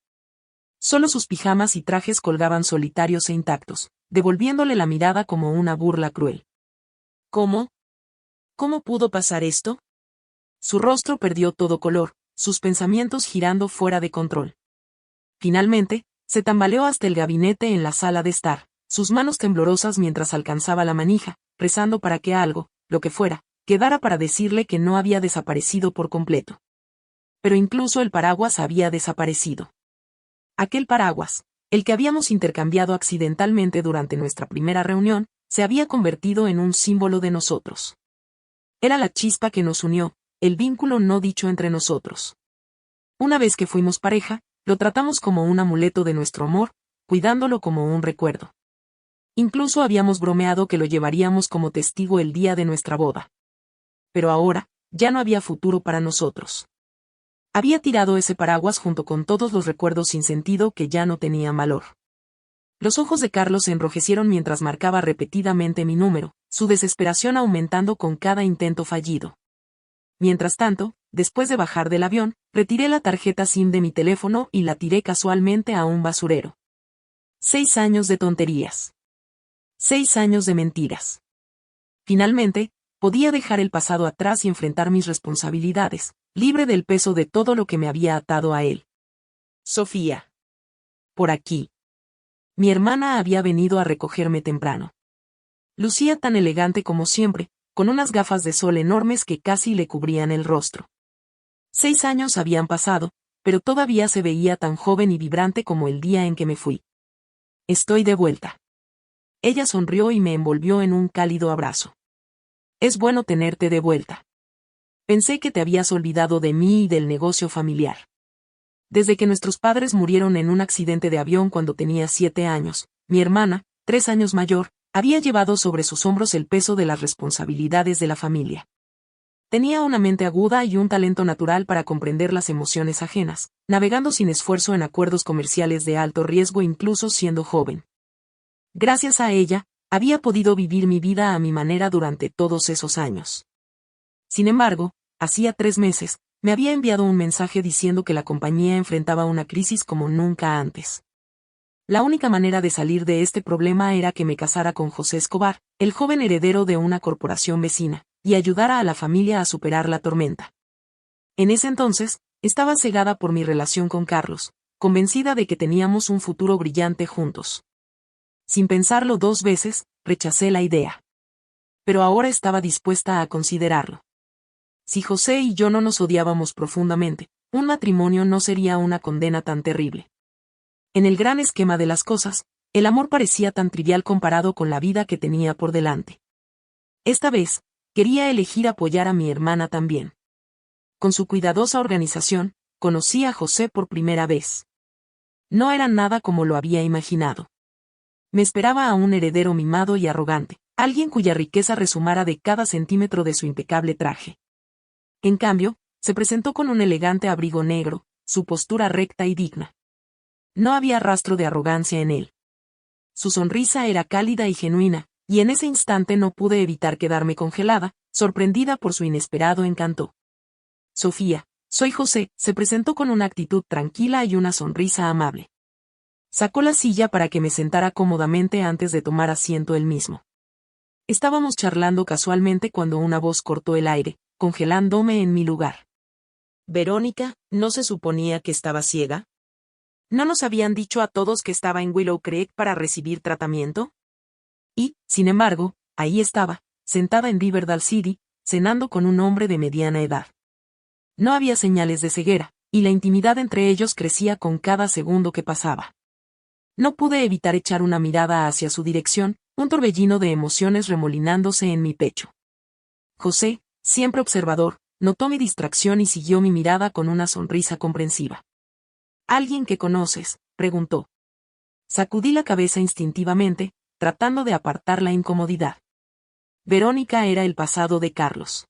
Solo sus pijamas y trajes colgaban solitarios e intactos, devolviéndole la mirada como una burla cruel. ¿Cómo? ¿Cómo pudo pasar esto? Su rostro perdió todo color, sus pensamientos girando fuera de control. Finalmente, se tambaleó hasta el gabinete en la sala de estar, sus manos temblorosas mientras alcanzaba la manija, rezando para que algo, lo que fuera, quedara para decirle que no había desaparecido por completo. Pero incluso el paraguas había desaparecido. Aquel paraguas, el que habíamos intercambiado accidentalmente durante nuestra primera reunión, se había convertido en un símbolo de nosotros. Era la chispa que nos unió, el vínculo no dicho entre nosotros. Una vez que fuimos pareja, lo tratamos como un amuleto de nuestro amor, cuidándolo como un recuerdo. Incluso habíamos bromeado que lo llevaríamos como testigo el día de nuestra boda. Pero ahora, ya no había futuro para nosotros. Había tirado ese paraguas junto con todos los recuerdos sin sentido que ya no tenían valor. Los ojos de Carlos se enrojecieron mientras marcaba repetidamente mi número, su desesperación aumentando con cada intento fallido. Mientras tanto, después de bajar del avión, retiré la tarjeta SIM de mi teléfono y la tiré casualmente a un basurero. 6 años de tonterías. 6 años de mentiras. Finalmente, podía dejar el pasado atrás y enfrentar mis responsabilidades, libre del peso de todo lo que me había atado a él. Sofía. Por aquí. Mi hermana había venido a recogerme temprano. Lucía tan elegante como siempre, con unas gafas de sol enormes que casi le cubrían el rostro. 6 años habían pasado, pero todavía se veía tan joven y vibrante como el día en que me fui. Estoy de vuelta. Ella sonrió y me envolvió en un cálido abrazo. Es bueno tenerte de vuelta. Pensé que te habías olvidado de mí y del negocio familiar. Desde que nuestros padres murieron en un accidente de avión cuando tenía 7 años, mi hermana, 3 años mayor, había llevado sobre sus hombros el peso de las responsabilidades de la familia. Tenía una mente aguda y un talento natural para comprender las emociones ajenas, navegando sin esfuerzo en acuerdos comerciales de alto riesgo incluso siendo joven. Gracias a ella, había podido vivir mi vida a mi manera durante todos esos años. Sin embargo, hacía 3 meses, me había enviado un mensaje diciendo que la compañía enfrentaba una crisis como nunca antes. La única manera de salir de este problema era que me casara con José Escobar, el joven heredero de una corporación vecina, y ayudara a la familia a superar la tormenta. En ese entonces, estaba cegada por mi relación con Carlos, convencida de que teníamos un futuro brillante juntos. Sin pensarlo 2 veces, rechacé la idea. Pero ahora estaba dispuesta a considerarlo. Si José y yo no nos odiábamos profundamente, un matrimonio no sería una condena tan terrible. En el gran esquema de las cosas, el amor parecía tan trivial comparado con la vida que tenía por delante. Esta vez, quería elegir apoyar a mi hermana también. Con su cuidadosa organización, conocí a José por primera vez. No era nada como lo había imaginado. Me esperaba a un heredero mimado y arrogante, alguien cuya riqueza resumara de cada centímetro de su impecable traje. En cambio, se presentó con un elegante abrigo negro, su postura recta y digna. No había rastro de arrogancia en él. Su sonrisa era cálida y genuina, y en ese instante no pude evitar quedarme congelada, sorprendida por su inesperado encanto. Sofía, soy José, se presentó con una actitud tranquila y una sonrisa amable. Sacó la silla para que me sentara cómodamente antes de tomar asiento él mismo. Estábamos charlando casualmente cuando una voz cortó el aire, congelándome en mi lugar. Verónica, ¿no se suponía que estaba ciega? ¿No nos habían dicho a todos que estaba en Willow Creek para recibir tratamiento? Y, sin embargo, ahí estaba, sentada en Riverdale City, cenando con un hombre de mediana edad. No había señales de ceguera, y la intimidad entre ellos crecía con cada segundo que pasaba. No pude evitar echar una mirada hacia su dirección, un torbellino de emociones remolinándose en mi pecho. José, siempre observador, notó mi distracción y siguió mi mirada con una sonrisa comprensiva. ¿Alguien que conoces?, preguntó. Sacudí la cabeza instintivamente, tratando de apartar la incomodidad. Verónica era el pasado de Carlos.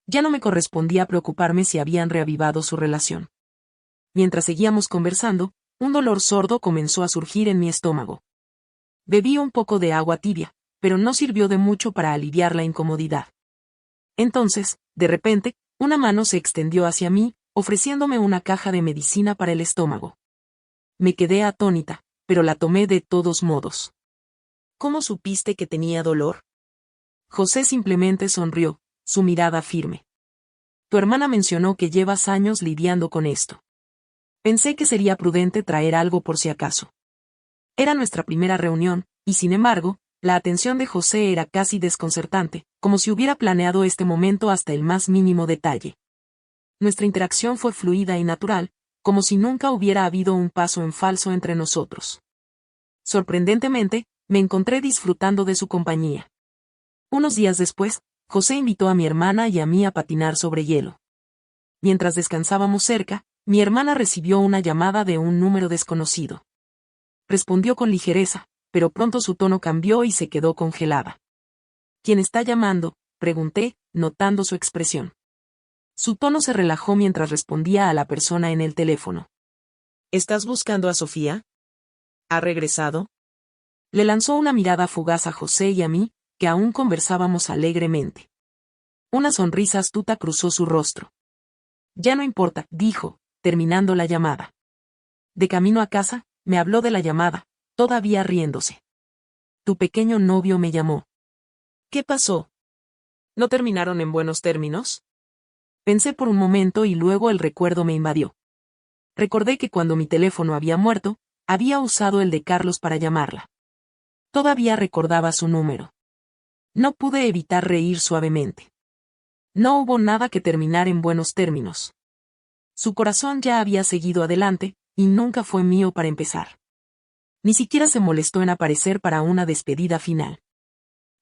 Ya no me correspondía preocuparme si habían reavivado su relación. Mientras seguíamos conversando, un dolor sordo comenzó a surgir en mi estómago. Bebí un poco de agua tibia, pero no sirvió de mucho para aliviar la incomodidad. Entonces, de repente, una mano se extendió hacia mí, ofreciéndome una caja de medicina para el estómago. Me quedé atónita, pero la tomé de todos modos. ¿Cómo supiste que tenía dolor? José simplemente sonrió, su mirada firme. Tu hermana mencionó que llevas años lidiando con esto. Pensé que sería prudente traer algo por si acaso. Era nuestra primera reunión, y sin embargo, la atención de José era casi desconcertante, como si hubiera planeado este momento hasta el más mínimo detalle. Nuestra interacción fue fluida y natural, como si nunca hubiera habido un paso en falso entre nosotros. Sorprendentemente, me encontré disfrutando de su compañía. Unos días después, José invitó a mi hermana y a mí a patinar sobre hielo. Mientras descansábamos cerca, mi hermana recibió una llamada de un número desconocido. Respondió con ligereza, pero pronto su tono cambió y se quedó congelada. ¿Quién está llamando?, pregunté, notando su expresión. Su tono se relajó mientras respondía a la persona en el teléfono. ¿Estás buscando a Sofía? ¿Ha regresado? Le lanzó una mirada fugaz a José y a mí, que aún conversábamos alegremente. Una sonrisa astuta cruzó su rostro. Ya no importa, dijo, terminando la llamada. De camino a casa, me habló de la llamada, todavía riéndose. Tu pequeño novio me llamó. ¿Qué pasó? ¿No terminaron en buenos términos? Pensé por un momento y luego el recuerdo me invadió. Recordé que cuando mi teléfono había muerto, había usado el de Carlos para llamarla. Todavía recordaba su número. No pude evitar reír suavemente. No hubo nada que terminar en buenos términos. Su corazón ya había seguido adelante, y nunca fue mío para empezar. Ni siquiera se molestó en aparecer para una despedida final.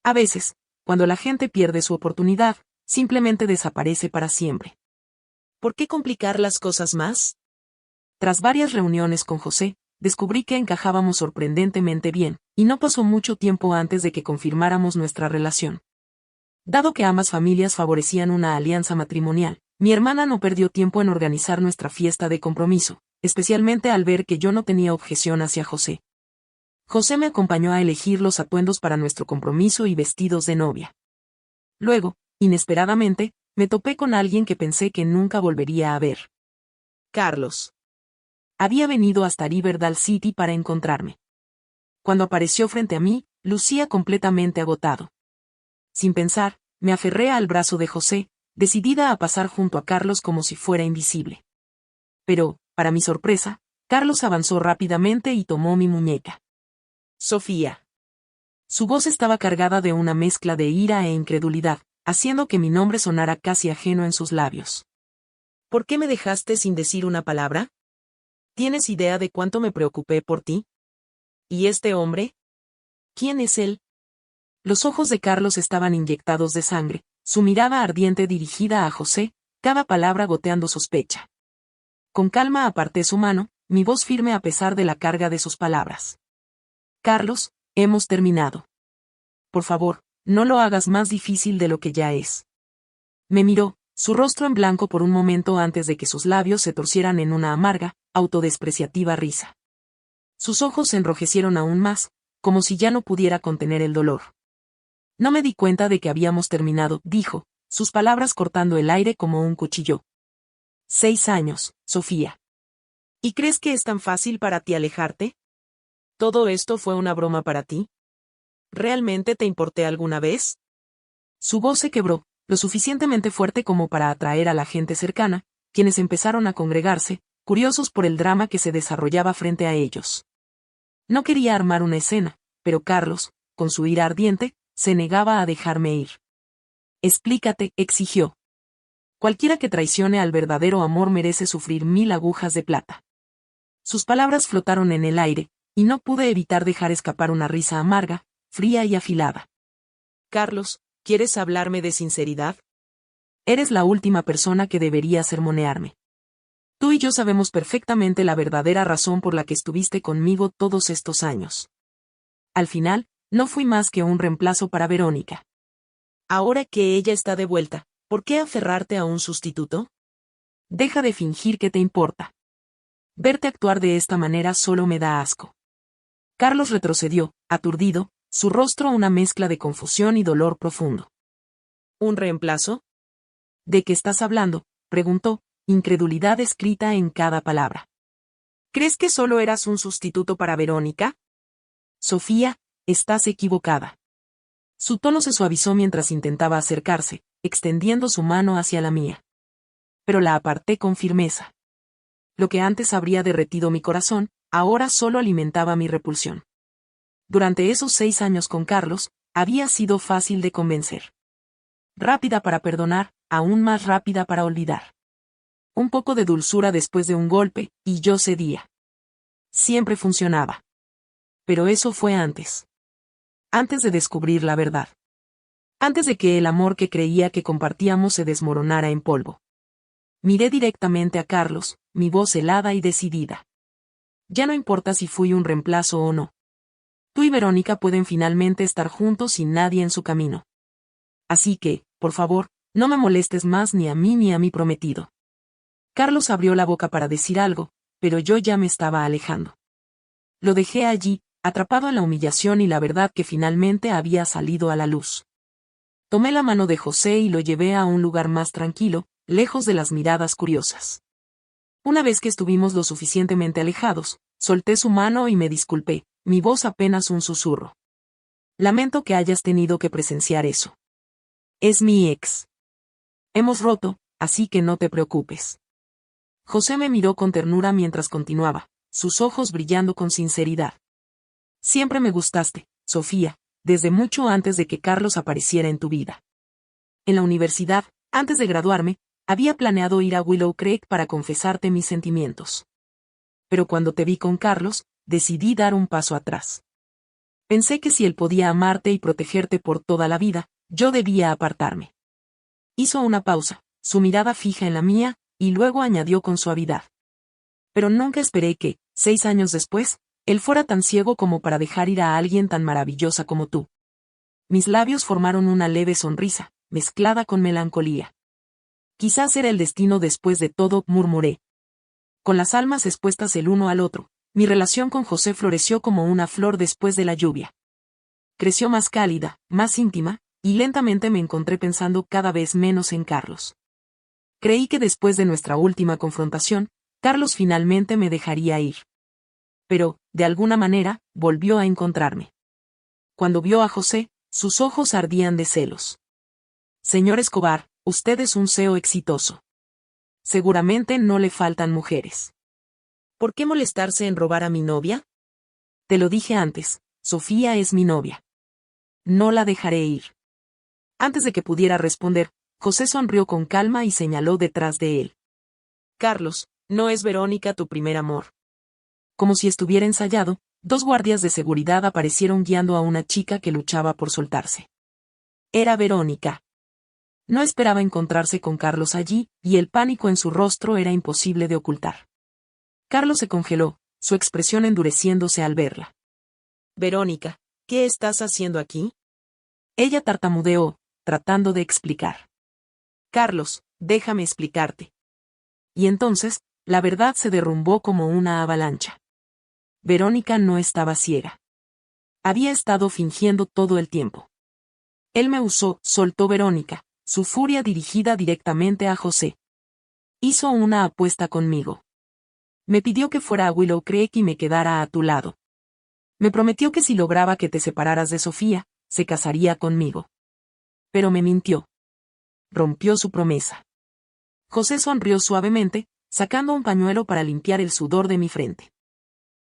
A veces, cuando la gente pierde su oportunidad, simplemente desaparece para siempre. ¿Por qué complicar las cosas más? Tras varias reuniones con José, descubrí que encajábamos sorprendentemente bien, y no pasó mucho tiempo antes de que confirmáramos nuestra relación. Dado que ambas familias favorecían una alianza matrimonial, mi hermana no perdió tiempo en organizar nuestra fiesta de compromiso, especialmente al ver que yo no tenía objeción hacia José. José me acompañó a elegir los atuendos para nuestro compromiso y vestidos de novia. Luego, inesperadamente, me topé con alguien que pensé que nunca volvería a ver. Carlos. Había venido hasta Riverdale City para encontrarme. Cuando apareció frente a mí, lucía completamente agotado. Sin pensar, me aferré al brazo de José, decidida a pasar junto a Carlos como si fuera invisible. Pero, para mi sorpresa, Carlos avanzó rápidamente y tomó mi muñeca. Sofía. Su voz estaba cargada de una mezcla de ira e incredulidad, haciendo que mi nombre sonara casi ajeno en sus labios. ¿Por qué me dejaste sin decir una palabra? ¿Tienes idea de cuánto me preocupé por ti? ¿Y este hombre? ¿Quién es él? Los ojos de Carlos estaban inyectados de sangre, su mirada ardiente dirigida a José, cada palabra goteando sospecha. Con calma aparté su mano, mi voz firme a pesar de la carga de sus palabras. Carlos, hemos terminado. Por favor, no lo hagas más difícil de lo que ya es. Me miró, su rostro en blanco por un momento antes de que sus labios se torcieran en una amarga, autodespreciativa risa. Sus ojos se enrojecieron aún más, como si ya no pudiera contener el dolor. No me di cuenta de que habíamos terminado, dijo, sus palabras cortando el aire como un cuchillo. 6 años, Sofía. ¿Y crees que es tan fácil para ti alejarte? ¿Todo esto fue una broma para ti? ¿Realmente te importé alguna vez? Su voz se quebró, lo suficientemente fuerte como para atraer a la gente cercana, quienes empezaron a congregarse, curiosos por el drama que se desarrollaba frente a ellos. No quería armar una escena, pero Carlos, con su ira ardiente, se negaba a dejarme ir. Explícate, exigió. Cualquiera que traicione al verdadero amor merece sufrir 1000 agujas de plata. Sus palabras flotaron en el aire, y no pude evitar dejar escapar una risa amarga, fría y afilada. Carlos, ¿quieres hablarme de sinceridad? Eres la última persona que debería sermonearme. Tú y yo sabemos perfectamente la verdadera razón por la que estuviste conmigo todos estos años. Al final, no fui más que un reemplazo para Verónica. Ahora que ella está de vuelta, ¿por qué aferrarte a un sustituto? Deja de fingir que te importa. Verte actuar de esta manera solo me da asco. Carlos retrocedió, aturdido, su rostro una mezcla de confusión y dolor profundo. ¿Un reemplazo? ¿De qué estás hablando?, preguntó, incredulidad escrita en cada palabra. ¿Crees que solo eras un sustituto para Verónica? Sofía, estás equivocada. Su tono se suavizó mientras intentaba acercarse, extendiendo su mano hacia la mía. Pero la aparté con firmeza. Lo que antes habría derretido mi corazón, ahora solo alimentaba mi repulsión. Durante esos 6 años con Carlos, había sido fácil de convencer. Rápida para perdonar, aún más rápida para olvidar. Un poco de dulzura después de un golpe, y yo cedía. Siempre funcionaba. Pero eso fue antes. Antes de descubrir la verdad. Antes de que el amor que creía que compartíamos se desmoronara en polvo. Miré directamente a Carlos, mi voz helada y decidida. Ya no importa si fui un reemplazo o no. Tú y Verónica pueden finalmente estar juntos sin nadie en su camino. Así que, por favor, no me molestes más ni a mí ni a mi prometido. Carlos abrió la boca para decir algo, pero yo ya me estaba alejando. Lo dejé allí, atrapado en la humillación y la verdad que finalmente había salido a la luz. Tomé la mano de José y lo llevé a un lugar más tranquilo, lejos de las miradas curiosas. Una vez que estuvimos lo suficientemente alejados, solté su mano y me disculpé, mi voz apenas un susurro. Lamento que hayas tenido que presenciar eso. Es mi ex. Hemos roto, así que no te preocupes. José me miró con ternura mientras continuaba, sus ojos brillando con sinceridad. Siempre me gustaste, Sofía, desde mucho antes de que Carlos apareciera en tu vida. En la universidad, antes de graduarme, había planeado ir a Willow Creek para confesarte mis sentimientos. Pero cuando te vi con Carlos, decidí dar un paso atrás. Pensé que si él podía amarte y protegerte por toda la vida, yo debía apartarme. Hizo una pausa, su mirada fija en la mía, y luego añadió con suavidad. Pero nunca esperé que, 6 años después, él fuera tan ciego como para dejar ir a alguien tan maravillosa como tú. Mis labios formaron una leve sonrisa, mezclada con melancolía. Quizás era el destino después de todo, murmuré. Con las almas expuestas el uno al otro, mi relación con José floreció como una flor después de la lluvia. Creció más cálida, más íntima, y lentamente me encontré pensando cada vez menos en Carlos. Creí que después de nuestra última confrontación, Carlos finalmente me dejaría ir. Pero, de alguna manera, volvió a encontrarme. Cuando vio a José, sus ojos ardían de celos. Señor Escobar, usted es un CEO exitoso. Seguramente no le faltan mujeres. ¿Por qué molestarse en robar a mi novia? Te lo dije antes, Sofía es mi novia. No la dejaré ir. Antes de que pudiera responder, José sonrió con calma y señaló detrás de él. Carlos, no es Verónica tu primer amor. Como si estuviera ensayado, 2 guardias de seguridad aparecieron guiando a una chica que luchaba por soltarse. Era Verónica. No esperaba encontrarse con Carlos allí, y el pánico en su rostro era imposible de ocultar. Carlos se congeló, su expresión endureciéndose al verla. Verónica, ¿qué estás haciendo aquí? Ella tartamudeó, tratando de explicar. Carlos, déjame explicarte. Y entonces, la verdad se derrumbó como una avalancha. Verónica no estaba ciega. Había estado fingiendo todo el tiempo. Él me usó, soltó Verónica, su furia dirigida directamente a José. Hizo una apuesta conmigo. Me pidió que fuera a Willow Creek y me quedara a tu lado. Me prometió que si lograba que te separaras de Sofía, se casaría conmigo. Pero me mintió. Rompió su promesa. José sonrió suavemente, sacando un pañuelo para limpiar el sudor de mi frente.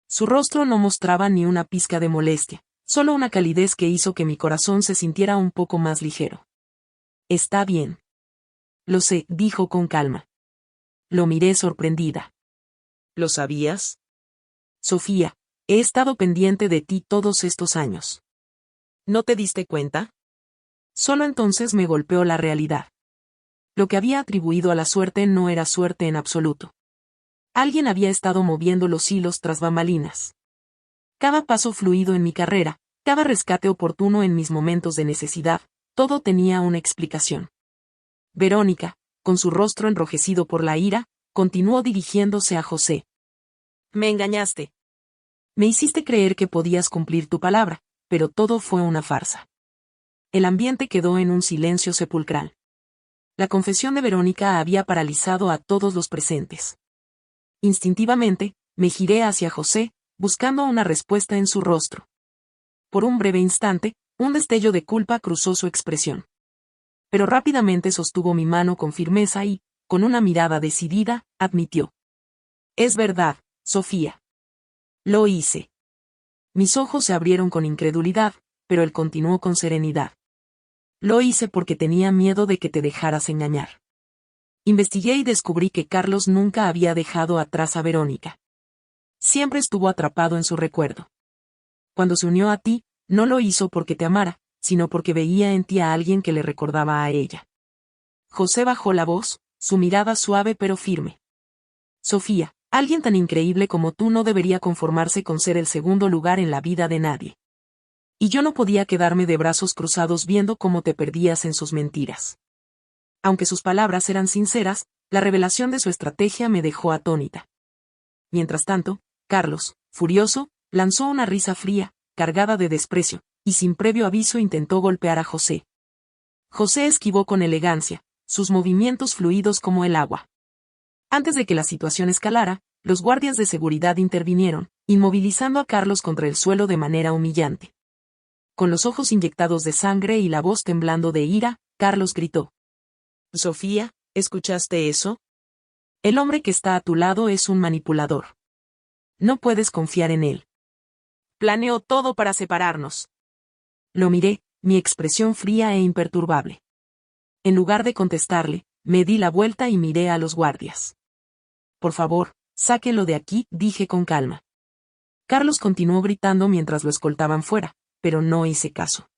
Su rostro no mostraba ni una pizca de molestia, solo una calidez que hizo que mi corazón se sintiera un poco más ligero. Está bien. Lo sé, dijo con calma. Lo miré sorprendida. ¿Lo sabías? Sofía, he estado pendiente de ti todos estos años. ¿No te diste cuenta? Solo entonces me golpeó la realidad. Lo que había atribuido a la suerte no era suerte en absoluto. Alguien había estado moviendo los hilos tras bambalinas. Cada paso fluido en mi carrera, cada rescate oportuno en mis momentos de necesidad, todo tenía una explicación. Verónica, con su rostro enrojecido por la ira, continuó dirigiéndose a José. Me engañaste. Me hiciste creer que podías cumplir tu palabra, pero todo fue una farsa. El ambiente quedó en un silencio sepulcral. La confesión de Verónica había paralizado a todos los presentes. Instintivamente, me giré hacia José, buscando una respuesta en su rostro. Por un breve instante, un destello de culpa cruzó su expresión. Pero rápidamente sostuvo mi mano con firmeza y, con una mirada decidida, admitió. Es verdad, Sofía. Lo hice. Mis ojos se abrieron con incredulidad, pero él continuó con serenidad. Lo hice porque tenía miedo de que te dejaras engañar. Investigué y descubrí que Carlos nunca había dejado atrás a Verónica. Siempre estuvo atrapado en su recuerdo. Cuando se unió a ti, no lo hizo porque te amara, sino porque veía en ti a alguien que le recordaba a ella. José bajó la voz, su mirada suave pero firme. Sofía, alguien tan increíble como tú no debería conformarse con ser el segundo lugar en la vida de nadie. Y yo no podía quedarme de brazos cruzados viendo cómo te perdías en sus mentiras. Aunque sus palabras eran sinceras, la revelación de su estrategia me dejó atónita. Mientras tanto, Carlos, furioso, lanzó una risa fría, cargada de desprecio, y sin previo aviso intentó golpear a José. José esquivó con elegancia, sus movimientos fluidos como el agua. Antes de que la situación escalara, los guardias de seguridad intervinieron, inmovilizando a Carlos contra el suelo de manera humillante. Con los ojos inyectados de sangre y la voz temblando de ira, Carlos gritó. Sofía, ¿escuchaste eso? El hombre que está a tu lado es un manipulador. No puedes confiar en él. Planeó todo para separarnos. Lo miré, mi expresión fría e imperturbable. En lugar de contestarle, me di la vuelta y miré a los guardias. Por favor, sáquenlo de aquí, dije con calma. Carlos continuó gritando mientras lo escoltaban fuera, pero no hice caso.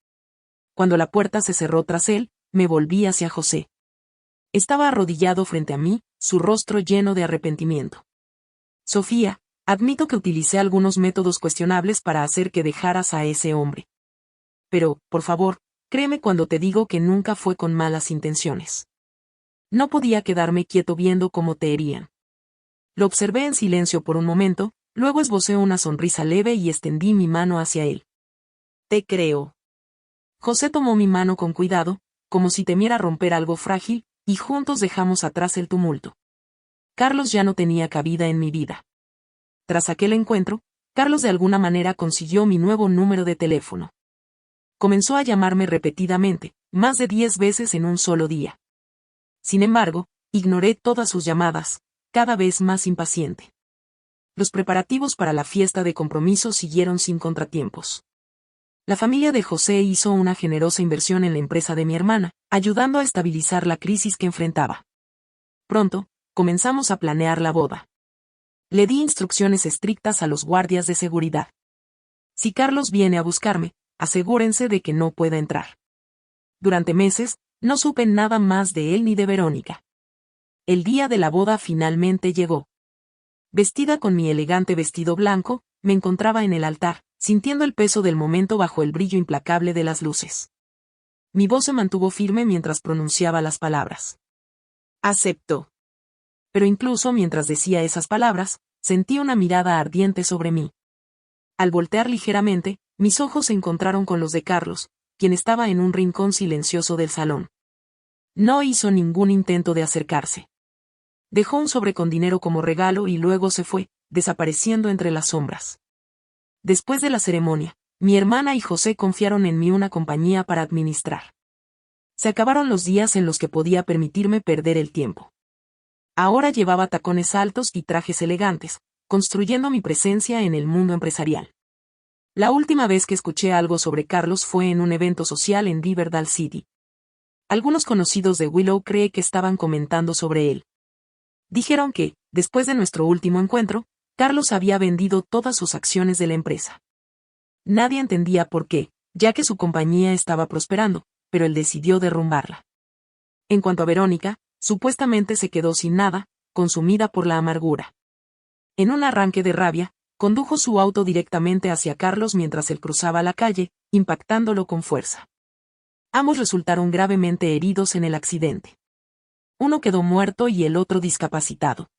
Cuando la puerta se cerró tras él, me volví hacia José. Estaba arrodillado frente a mí, su rostro lleno de arrepentimiento. Sofía, admito que utilicé algunos métodos cuestionables para hacer que dejaras a ese hombre. Pero, por favor, créeme cuando te digo que nunca fue con malas intenciones. No podía quedarme quieto viendo cómo te herían. Lo observé en silencio por un momento, luego esbocé una sonrisa leve y extendí mi mano hacia él. Te creo. José tomó mi mano con cuidado, como si temiera romper algo frágil, y juntos dejamos atrás el tumulto. Carlos ya no tenía cabida en mi vida. Tras aquel encuentro, Carlos de alguna manera consiguió mi nuevo número de teléfono. Comenzó a llamarme repetidamente, más de 10 veces en un solo día. Sin embargo, ignoré todas sus llamadas, cada vez más impaciente. Los preparativos para la fiesta de compromiso siguieron sin contratiempos. La familia de José hizo una generosa inversión en la empresa de mi hermana, ayudando a estabilizar la crisis que enfrentaba. Pronto, comenzamos a planear la boda. Le di instrucciones estrictas a los guardias de seguridad. Si Carlos viene a buscarme, asegúrense de que no pueda entrar. Durante meses, no supe nada más de él ni de Verónica. El día de la boda finalmente llegó. Vestida con mi elegante vestido blanco, me encontraba en el altar, sintiendo el peso del momento bajo el brillo implacable de las luces. Mi voz se mantuvo firme mientras pronunciaba las palabras. Acepto. Pero incluso mientras decía esas palabras, sentí una mirada ardiente sobre mí. Al voltear ligeramente, mis ojos se encontraron con los de Carlos, quien estaba en un rincón silencioso del salón. No hizo ningún intento de acercarse. Dejó un sobre con dinero como regalo y luego se fue, desapareciendo entre las sombras. Después de la ceremonia, mi hermana y José confiaron en mí una compañía para administrar. Se acabaron los días en los que podía permitirme perder el tiempo. Ahora llevaba tacones altos y trajes elegantes, construyendo mi presencia en el mundo empresarial. La última vez que escuché algo sobre Carlos fue en un evento social en Riverdale City. Algunos conocidos de Willow creen que estaban comentando sobre él. Dijeron que, después de nuestro último encuentro, Carlos había vendido todas sus acciones de la empresa. Nadie entendía por qué, ya que su compañía estaba prosperando, pero él decidió derrumbarla. En cuanto a Verónica, supuestamente se quedó sin nada, consumida por la amargura. En un arranque de rabia, condujo su auto directamente hacia Carlos mientras él cruzaba la calle, impactándolo con fuerza. Ambos resultaron gravemente heridos en el accidente. Uno quedó muerto y el otro discapacitado.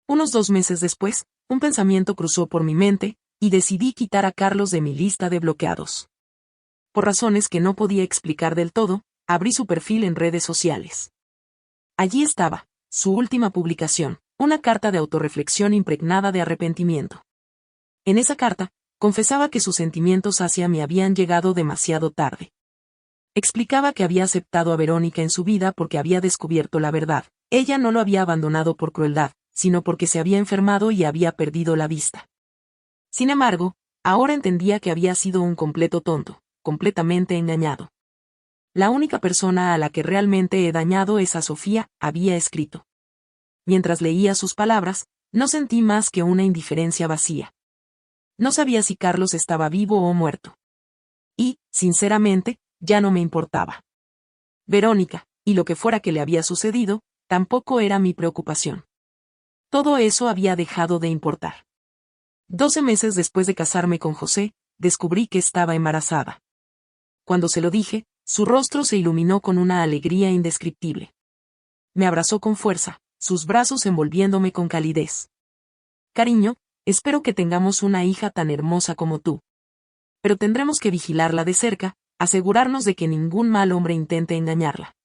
Unos 2 meses después, un pensamiento cruzó por mi mente, y decidí quitar a Carlos de mi lista de bloqueados. Por razones que no podía explicar del todo, abrí su perfil en redes sociales. Allí estaba, su última publicación, una carta de autorreflexión impregnada de arrepentimiento. En esa carta, confesaba que sus sentimientos hacia mí habían llegado demasiado tarde. Explicaba que había aceptado a Verónica en su vida porque había descubierto la verdad. Ella no lo había abandonado por crueldad, sino porque se había enfermado y había perdido la vista. Sin embargo, ahora entendía que había sido un completo tonto, completamente engañado. La única persona a la que realmente he dañado es a Sofía, había escrito. Mientras leía sus palabras, no sentí más que una indiferencia vacía. No sabía si Carlos estaba vivo o muerto. Y, sinceramente, ya no me importaba. Verónica, y lo que fuera que le había sucedido, tampoco era mi preocupación. Todo eso había dejado de importar. 12 meses después de casarme con José, descubrí que estaba embarazada. Cuando se lo dije, su rostro se iluminó con una alegría indescriptible. Me abrazó con fuerza, sus brazos envolviéndome con calidez. Cariño, espero que tengamos una hija tan hermosa como tú. Pero tendremos que vigilarla de cerca, asegurarnos de que ningún mal hombre intente engañarla.